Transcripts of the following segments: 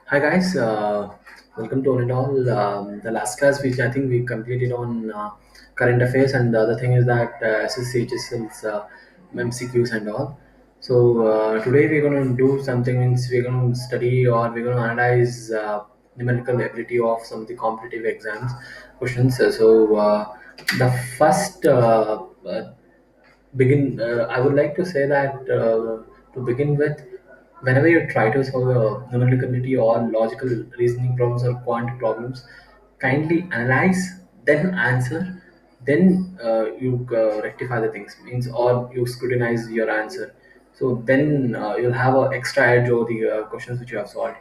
Hi guys, welcome to On It All. The last class which I think we completed on current affairs, and the other thing is that SSCHSL's MCQs and all. So today we're going to do something. Means we're going to study or we're going to analyze numerical ability of some of the competitive exams questions. The first begin I would like to say that to begin with, whenever you try to solve a numericality or logical reasoning problems or quant problems, kindly analyze, then answer, then you rectify the things, means, or you scrutinize your answer. So then you'll have an extra edge over the questions which you have solved.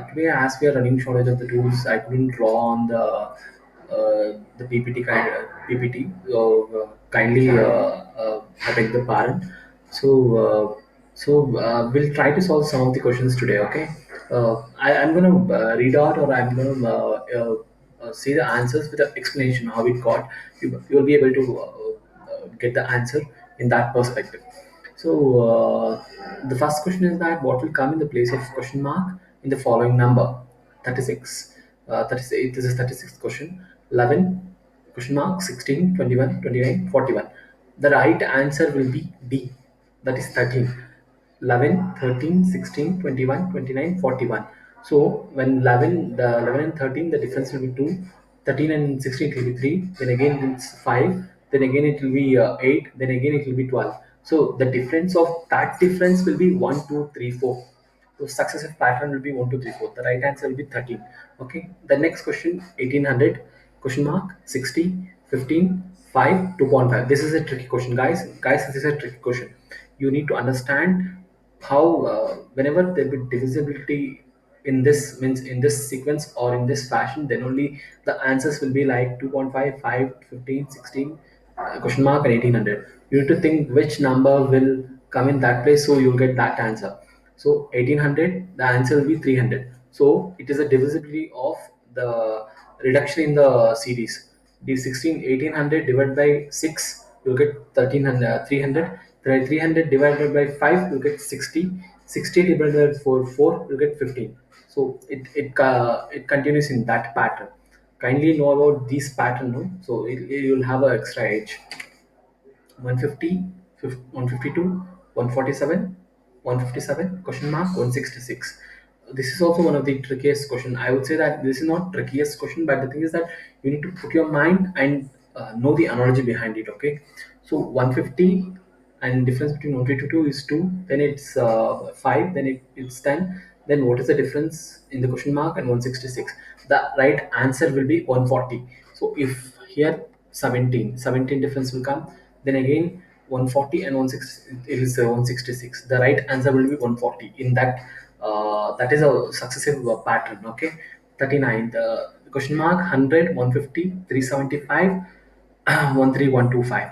Today, as we are running shortage of the tools, I couldn't draw on the PPT. So kindly I beg the pardon. So we'll try to solve some of the questions today. Okay. I'm gonna read out, or I'm gonna see the answers with the explanation how it got. You'll be able to get the answer in that perspective. So the first question is that what will come in the place of question mark in the following number? 36. 36. This is 36th question. 11 question mark 16, 21, 29, 41. The right answer will be D. That is 13. 11, 13, 16, 21, 29, 41. So when 11, the 11 and 13, the difference will be 2. 13 and 16 it will be 3. Then again it's 5. Then again it will be 8. Then again it will be 12. So the difference of that difference will be 1, 2, 3, 4. So successive pattern will be 1, 2, 3, 4. The right answer will be 13. Okay. The next question, 1800, question mark 60, 15, 5, 2.5. This is a tricky question, guys. Guys, this is a tricky question. You need to understand how whenever there be divisibility in this, means in this sequence or in this fashion, then only the answers will be like 2.5, 5, 15, 16, question mark, and 1800. You need to think which number will come in that place, so you'll get that answer. So 1800, the answer will be 300. So it is a divisibility of the reduction in the series. The 16 1800 divided by 6, you'll get 1300, 300. 300 divided by 5, you get 60. 60 divided by 4, you get 15. So it continues in that pattern. Kindly know about this pattern, no? So you'll have an extra edge. 150, 152, 147, 157, question mark, 166. This is also one of the trickiest question. I would say that this is not trickiest question, but the thing is that you need to put your mind and know the analogy behind it. Okay, so 150 and difference between 152 is 2, then it's 5, then it's 10. Then what is the difference in the question mark and 166? The right answer will be 140. So if here 17 difference will come, then again 140 and 160, it is 166. The right answer will be 140 in that. That is a successive pattern. Okay. 39, the question mark, 100, 150, 375, 13125.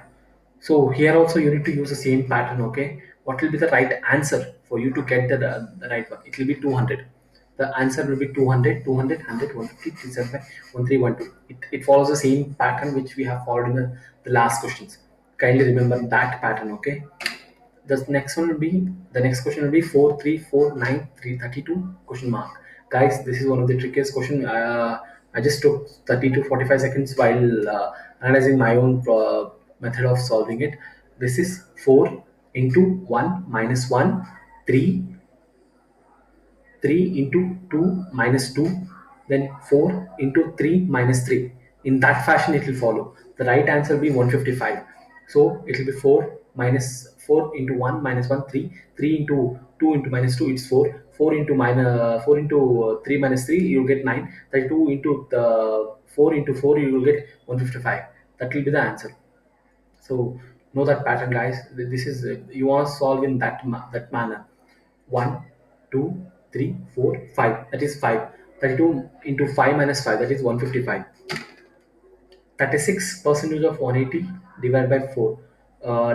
So here also you need to use the same pattern. Okay, what will be the right answer for you to get the right one? It will be 200. The answer will be 200, 200, 100, 150, 375, 1312. It follows the same pattern which we have followed in the last questions. Kindly remember that pattern. Okay, the next question will be 4349332 question mark. Guys, this is one of the trickiest question. I just took 30 to 45 seconds while analyzing my own method of solving it. This is 4 into 1 minus 1, 3, 3 into 2 minus 2, then 4 into 3 minus 3. In that fashion, it will follow. The right answer will be 155. So it will be 4 minus 4 into 1 minus 1, 3. 3 into 2 into minus 2, it's 4. 4 into 4 into 3 minus 3, you'll get 9. 32 into the 4 into 4, you will get 155. That will be the answer. So know that pattern, guys. This is you want to solve in that manner. One, 2, 3, 4, 5. That is 5. 32 into 5 minus 5. That is 155. 36 percentage of 180 divided by 4,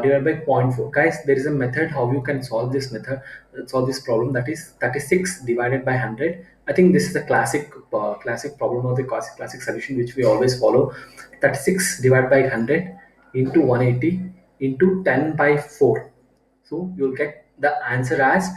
divided by zero point 0.4. Guys, there is a method how you can solve this method, solve this problem. That is 36 divided by 100. I think this is a classic problem, or the classic solution which we always follow. 36 divided by 100 into 180 into 10 by 4. So you'll get the answer as